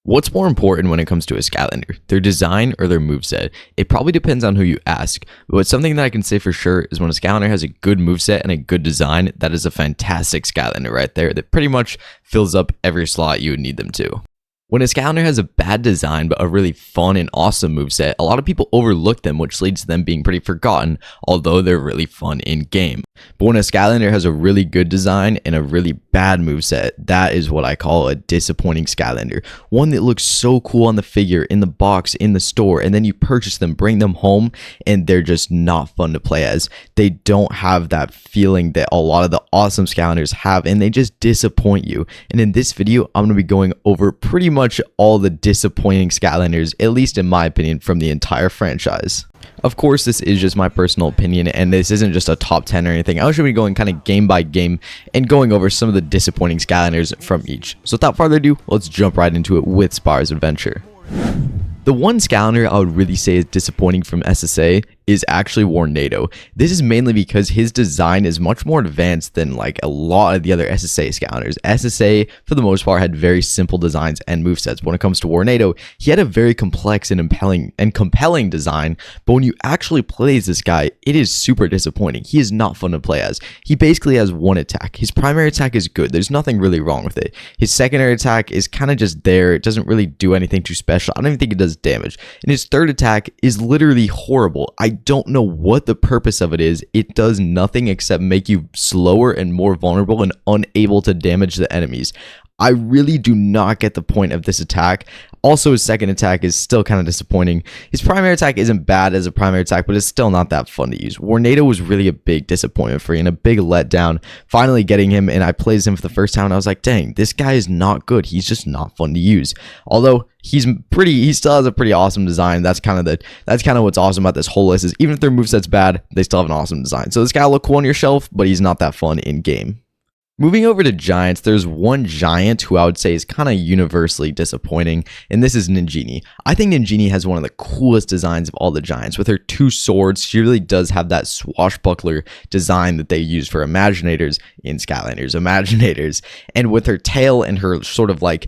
What's more important when it comes to a Skylander, their design or their moveset? It probably depends on who you ask, but something that I can say for sure is when a Skylander has a good moveset and a good design, that is a fantastic Skylander right there that pretty much fills up every slot you would need them to. When a Skylander has a bad design but a really fun and awesome moveset, a lot of people overlook them, which leads to them being pretty forgotten, although they're really fun in game. But when a Skylander has a really good design and a really bad moveset, that is what I call a disappointing Skylander. One that looks so cool on the figure, in the box, in the store, and then you purchase them, bring them home, and they're just not fun to play as. They don't have that feeling that a lot of the awesome Skylanders have, and they just disappoint you. And in this video, I'm going to be going over pretty much all the disappointing Skylanders, at least in my opinion, from the entire franchise. Of course, this is just my personal opinion, and this isn't just a top 10 or anything. I was going to be going kind of game by game and going over some of the disappointing Skylanders from each. So without further ado, let's jump right into it with Spyro's Adventure. The one Skylander I would really say is disappointing from SSA is actually Warnado. This is mainly because his design is much more advanced than like a lot of the other SSA Skylanders. SSA, for the most part, had very simple designs and movesets. When it comes to Warnado, he had a very complex and compelling design, but when you actually play as this guy, it is super disappointing. He is not fun to play as. He basically has one attack. His primary attack is good. There's nothing really wrong with it. His secondary attack is kind of just there. It doesn't really do anything too special. I don't even think it does damage. And his third attack is literally horrible. I don't know what the purpose of it is. It does nothing except make you slower and more vulnerable and unable to damage the enemies. I really do not get the point of this attack. Also, his second attack is still kind of disappointing. His primary attack isn't bad as a primary attack, but it's still not that fun to use. Warnado was really a big disappointment for me and a big letdown. Finally getting him, and I played him for the first time, and I was like, dang, this guy is not good. He's just not fun to use. Although he still has a pretty awesome design. That's kind of what's awesome about this whole list is even if their moveset's bad, they still have an awesome design. So this guy will look cool on your shelf, but he's not that fun in game. Moving over to Giants, there's one Giant who I would say is kind of universally disappointing, and this is Ningini. I think Ningini has one of the coolest designs of all the Giants. With her two swords, she really does have that swashbuckler design that they use for Imaginators in Skylanders Imaginators. And with her tail and her sort of like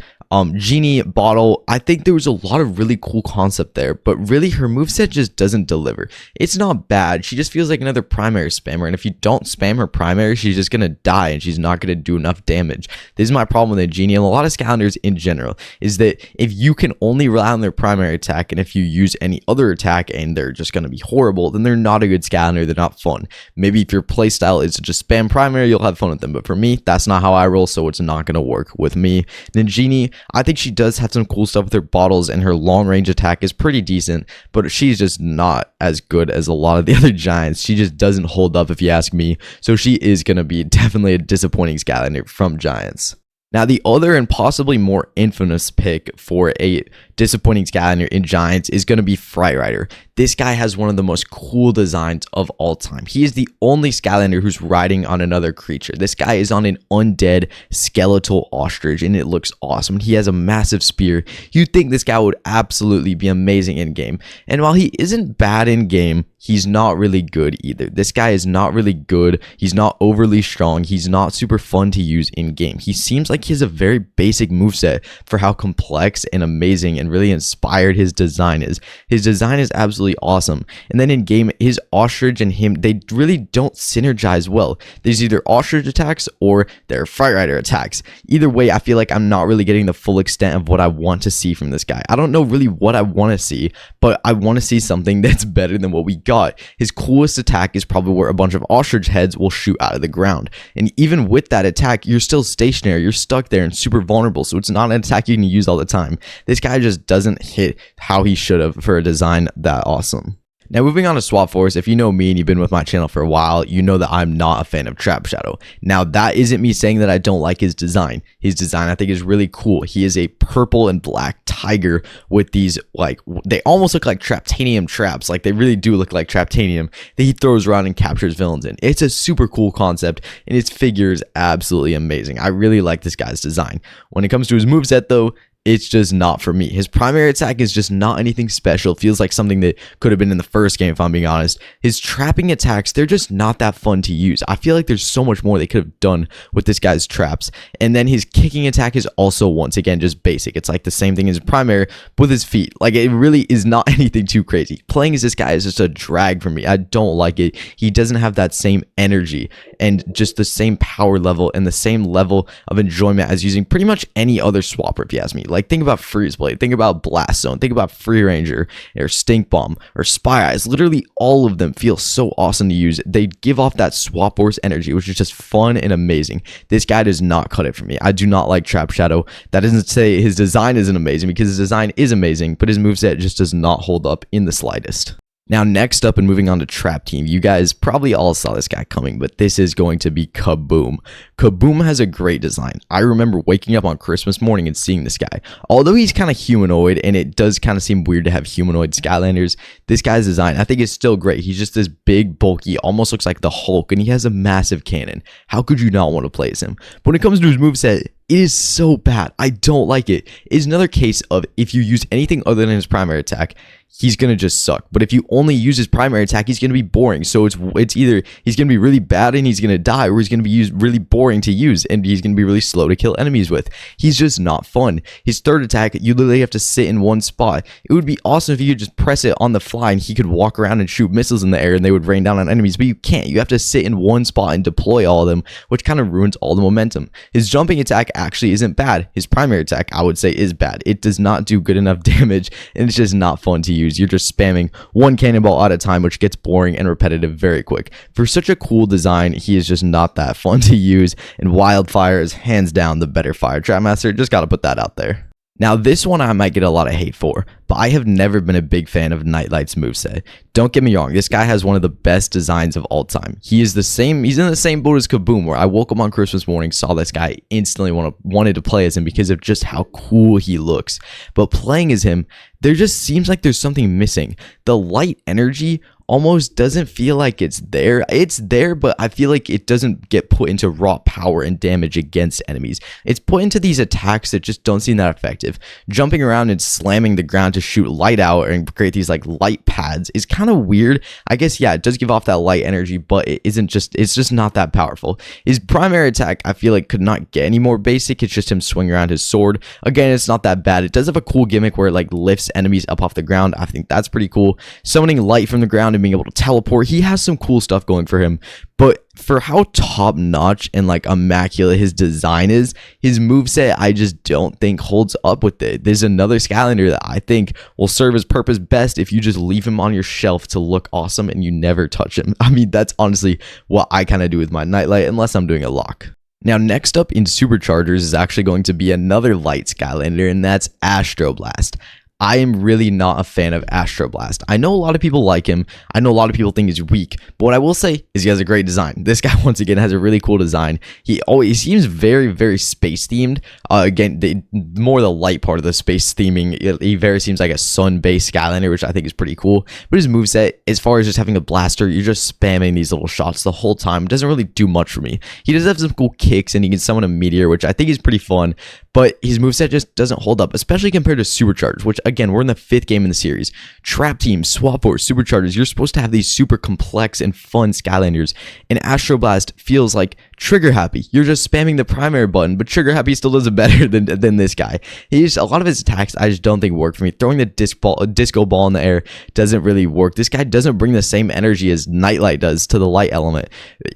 genie bottle, I think there was a lot of really cool concept there, but really her moveset just doesn't deliver. It's not bad, she just feels like another primary spammer, and if you don't spam her primary, she's just gonna die and she's not gonna do enough damage. This is my problem with a genie and a lot of Skylanders in general, is that if you can only rely on their primary attack, and if you use any other attack and they're just gonna be horrible, then they're not a good Skylander, they're not fun. Maybe if your playstyle is to just spam primary, you'll have fun with them, but for me, that's not how I roll, so it's not gonna work with me. Ningini, I think she does have some cool stuff with her bottles, and her long range attack is pretty decent, but she's just not as good as a lot of the other Giants. She just doesn't hold up if you ask me, so she is going to be definitely a disappointing Skylander from Giants. Now, the other and possibly more infamous pick for a disappointing Skylander in Giants is going to be Fright Rider. This guy has one of the most cool designs of all time. He is the only Skylander who's riding on another creature. This guy is on an undead skeletal ostrich, and it looks awesome. He has a massive spear. You'd think this guy would absolutely be amazing in game. And while he isn't bad in game, he's not really good either. This guy is not really good. He's not overly strong. He's not super fun to use in game. He seems like he has a very basic moveset for how complex and amazing and really inspired his design is. His design is absolutely awesome. And then in game, his ostrich and him, they really don't synergize well. There's either ostrich attacks or they're Fright Rider attacks. Either way, I feel like I'm not really getting the full extent of what I want to see from this guy. I don't know really what I want to see, but I want to see something that's better than what we got. His coolest attack is probably where a bunch of ostrich heads will shoot out of the ground. And even with that attack, you're still stationary. You're stuck there and super vulnerable. So it's not an attack you can use all the time. This guy just doesn't hit how he should have for a design that awesome. Now, moving on to Swap Force, if you know me and you've been with my channel for a while, you know that I'm not a fan of Trap Shadow. Now, that isn't me saying that I don't like his design. His design, I think, is really cool. He is a purple and black tiger with these, like, they almost look like Traptanium traps. Like, they really do look like Traptanium that he throws around and captures villains in. It's a super cool concept, and his figure is absolutely amazing. I really like this guy's design. When it comes to his moveset, though, it's just not for me. His primary attack is just not anything special. It feels like something that could have been in the first game, if I'm being honest. His trapping attacks, they're just not that fun to use. I feel like there's so much more they could have done with this guy's traps. And then his kicking attack is also, once again, just basic. It's like the same thing as his primary with his feet. Like, it really is not anything too crazy. Playing as this guy is just a drag for me. I don't like it. He doesn't have that same energy and just the same power level and the same level of enjoyment as using pretty much any other swapper, if you ask me. Like, think about Freeze Blade, think about Blast Zone, think about Free Ranger or Stink Bomb or Spy Eyes. Literally all of them feel so awesome to use. They give off that Swap Force energy, which is just fun and amazing. This guy does not cut it for me. I do not like Trap Shadow. That doesn't say his design isn't amazing, because his design is amazing, but his moveset just does not hold up in the slightest. Now, next up and moving on to Trap Team, you guys probably all saw this guy coming, but this is going to be Kaboom. Kaboom has a great design. I remember waking up on Christmas morning and seeing this guy. Although he's kind of humanoid, and it does kind of seem weird to have humanoid Skylanders, this guy's design, I think, is still great. He's just this big, bulky, almost looks like the Hulk, and he has a massive cannon. How could you not want to play as him? But when it comes to his moveset, it is so bad. I don't like it. It's another case of if you use anything other than his primary attack, he's going to just suck. But if you only use his primary attack, he's going to be boring. So it's either he's going to be really bad and he's going to die, or he's going to be really boring to use and he's going to be really slow to kill enemies with. He's just not fun. His third attack, you literally have to sit in one spot. It would be awesome if you could just press it on the fly and he could walk around and shoot missiles in the air and they would rain down on enemies, but you can't. You have to sit in one spot and deploy all of them, which kind of ruins all the momentum. His jumping attack actually isn't bad. His primary attack, I would say, is bad. It does not do good enough damage, and it's just not fun to use. You're just spamming one cannonball at a time, which gets boring and repetitive very quick. For such a cool design, he is just not that fun to use, and Wildfire is hands down the better Fire Trap Master. Just gotta put that out there. Now, this one I might get a lot of hate for, but I have never been a big fan of Nightlight's moveset. Don't get me wrong, this guy has one of the best designs of all time. He's in the same boat as Kaboom, where I woke up on Christmas morning, saw this guy, instantly wanted to play as him because of just how cool he looks. But playing as him, there just seems like there's something missing. The light energy almost doesn't feel like it's there. It's there, but I feel like it doesn't get put into raw power and damage against enemies. It's put into these attacks that just don't seem that effective. Jumping around and slamming the ground to shoot light out and create these like light pads is kind of weird. I guess, yeah, it does give off that light energy, but it's just not that powerful. His primary attack, I feel like, could not get any more basic. It's just him swinging around his sword. Again, it's not that bad. It does have a cool gimmick where it like lifts enemies up off the ground. I think that's pretty cool. Summoning light from the ground and being able to teleport, he has some cool stuff going for him. But for how top notch and like immaculate his design is, his moveset I just don't think holds up with it. There's another Skylander that I think will serve his purpose best if you just leave him on your shelf to look awesome and you never touch him. I mean, that's honestly what I kind of do with my Nightlight, unless I'm doing a lock. Now, next up in Superchargers is actually going to be another light Skylander, and that's Astro Blast. I am really not a fan of Astro Blast. I know a lot of people like him. I know a lot of people think he's weak. But what I will say is he has a great design. This guy, once again, has a really cool design. He seems very, very space themed. Again, more the light part of the space theming. He very seems like a sun-based Skylander, which I think is pretty cool. But his moveset, as far as just having a blaster, you're just spamming these little shots the whole time. It doesn't really do much for me. He does have some cool kicks, and he can summon a meteor, which I think is pretty fun. But his moveset just doesn't hold up, especially compared to Superchargers, which, again, we're in the 5th game in the series. Trap Team, Swap Force, Superchargers, you're supposed to have these super complex and fun Skylanders, and Astro Blast feels like trigger happy. You're just spamming the primary button, but trigger happy still does it better than this guy. A lot of his attacks I just don't think work for me. Throwing the disco ball in the air doesn't really work. This guy doesn't bring the same energy as Nightlight does to the light element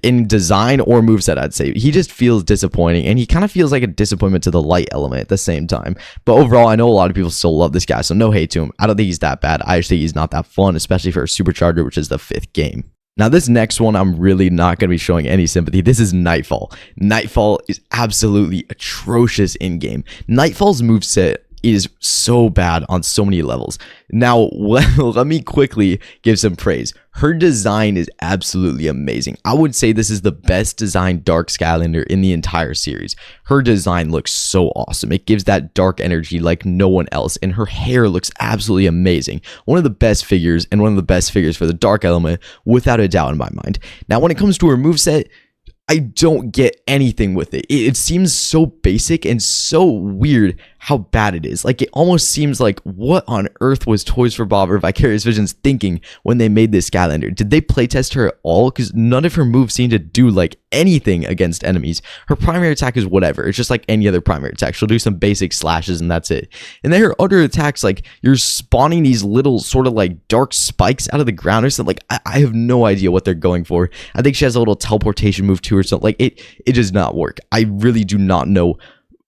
in design or moveset, I'd say. He just feels disappointing, and he kind of feels like a disappointment to the light element at the same time. But overall, I know a lot of people still love this guy, so no hate to him. I don't think he's that bad. I just think he's not that fun, especially for a Supercharger, which is the 5th game. Now, this next one, I'm really not going to be showing any sympathy. This is Nightfall. Nightfall is absolutely atrocious in-game. Nightfall's moveset is so bad on so many levels. Now, let me quickly give some praise. Her design is absolutely amazing. I would say this is the best designed Dark Skylander in the entire series. Her design looks so awesome. It gives that dark energy like no one else, and her hair looks absolutely amazing. One of the best figures, and one of the best figures for the dark element, without a doubt in my mind. Now, when it comes to her moveset, I don't get anything with it. It seems so basic and so weird how bad it is. Like, it almost seems like, what on earth was Toys for Bob or Vicarious Visions thinking when they made this Skylander? Did they playtest her at all? Because none of her moves seem to do like anything against enemies. Her primary attack is whatever. It's just like any other primary attack. She'll do some basic slashes and that's it. And then her other attacks, like, you're spawning these little sort of like dark spikes out of the ground or something. Like, I have no idea what they're going for. I think she has a little teleportation move too or something. Like, it does not work. I really do not know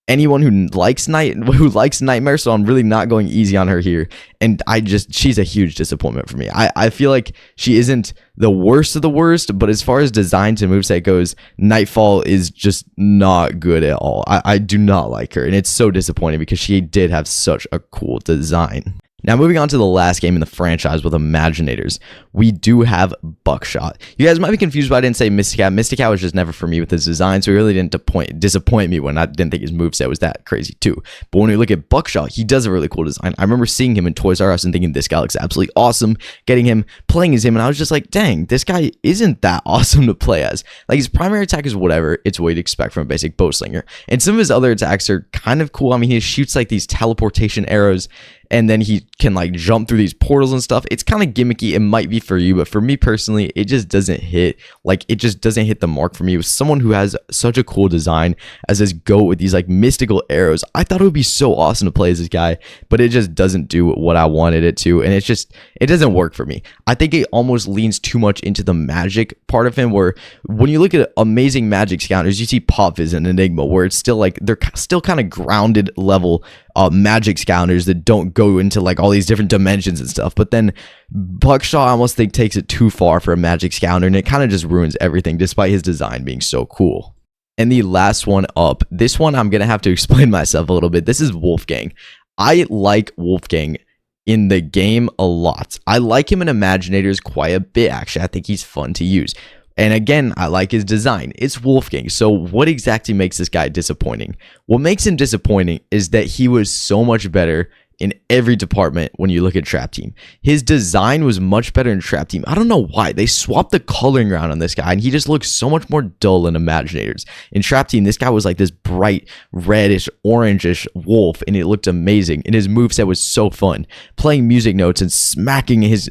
anyone who likes Nightmare, so I'm really not going easy on her here. And she's a huge disappointment for me. I feel like she isn't the worst of the worst, but as far as design to moveset goes, Nightfall is just not good at all. I do not like her, and it's so disappointing because she did have such a cool design. Now, moving on to the last game in the franchise with Imaginators, we do have Buckshot. You guys might be confused why I didn't say Mysticat. Mysticat was just never for me with his design, so he really didn't disappoint me when I didn't think his moveset was that crazy too. But when we look at Buckshot, he does a really cool design. I remember seeing him in Toys R Us and thinking this guy looks absolutely awesome, getting him, playing as him, and I was just like, dang, this guy isn't that awesome to play as. Like, his primary attack is whatever. It's what you'd expect from a basic bow slinger. And some of his other attacks are kind of cool. I mean, he shoots like these teleportation arrows, and then he can like jump through these portals and stuff. It's kind of gimmicky. It might be for you, but for me personally, it just doesn't hit. Like, it just doesn't hit the mark for me. With someone who has such a cool design as this goat with these like mystical arrows, I thought it would be so awesome to play as this guy, but it just doesn't do what I wanted it to, and it doesn't work for me. I think it almost leans too much into the magic part of him, where when you look at amazing magic Skylanders, you see Pop Fizz and Enigma, where it's still like they're still kind of grounded level magic Skylanders that don't go into like all these different dimensions and stuff. But then Buckshot, I almost think, takes it too far for a magic Skylander, and it kind of just ruins everything despite his design being so cool. And the last one up, this one I'm gonna have to explain myself a little bit. This is Wolfgang. I like Wolfgang in the game a lot. I like him in Imaginators quite a bit, actually. I think he's fun to use. And again, I like his design. It's Wolfgang. So what exactly makes this guy disappointing? What makes him disappointing is that he was so much better in every department when you look at Trap Team. His design was much better in Trap Team. I don't know why. They swapped the coloring around on this guy, and he just looks so much more dull in Imaginators. In Trap Team, this guy was like this bright, reddish, orangish wolf, and it looked amazing. And his moveset was so fun. Playing music notes and smacking his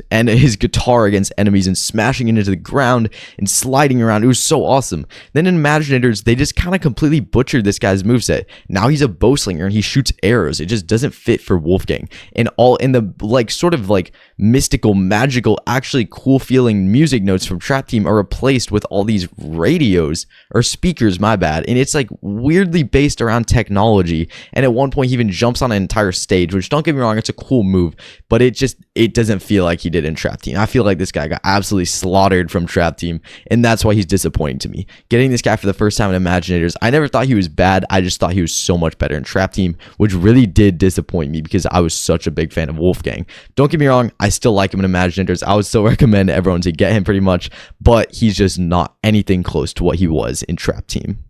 guitar against enemies and smashing it into the ground and sliding around. It was so awesome. Then in Imaginators, they just kind of completely butchered this guy's moveset. Now he's a bow slinger, and he shoots arrows. It just doesn't fit for Wolfgang. And all in the like sort of like mystical, magical, actually cool feeling music notes from Trap Team are replaced with all these radios or speakers, my bad. And it's like weirdly based around technology. And at one point he even jumps on an entire stage, which, don't get me wrong, it's a cool move, but it doesn't feel like he did in Trap Team. I feel like this guy got absolutely slaughtered from Trap Team, and that's why he's disappointing to me. Getting this guy for the first time in Imaginators, I never thought he was bad. I just thought he was so much better in Trap Team, which really did disappoint me because I was such a big fan of Wolfgang. Don't get me wrong, I still like him in Imaginators. I would still recommend everyone to get him pretty much, but he's just not anything close to what he was in Trap Team.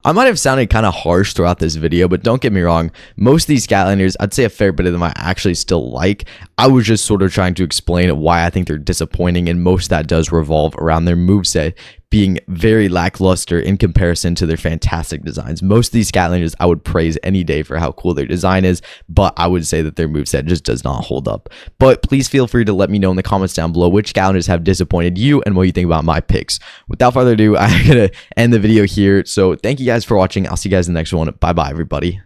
I might have sounded kind of harsh throughout this video, but don't get me wrong, most of these Skylanders, I'd say a fair bit of them I actually still like. I was just sort of trying to explain why I think they're disappointing, and most of that does revolve around their moveset being very lackluster in comparison to their fantastic designs. Most of these Skylanders I would praise any day for how cool their design is, but I would say that their moveset just does not hold up. But please feel free to let me know in the comments down below which Skylanders have disappointed you and what you think about my picks. Without further ado, I'm going to end the video here. So thank you guys for watching. I'll see you guys in the next one. Bye bye, everybody.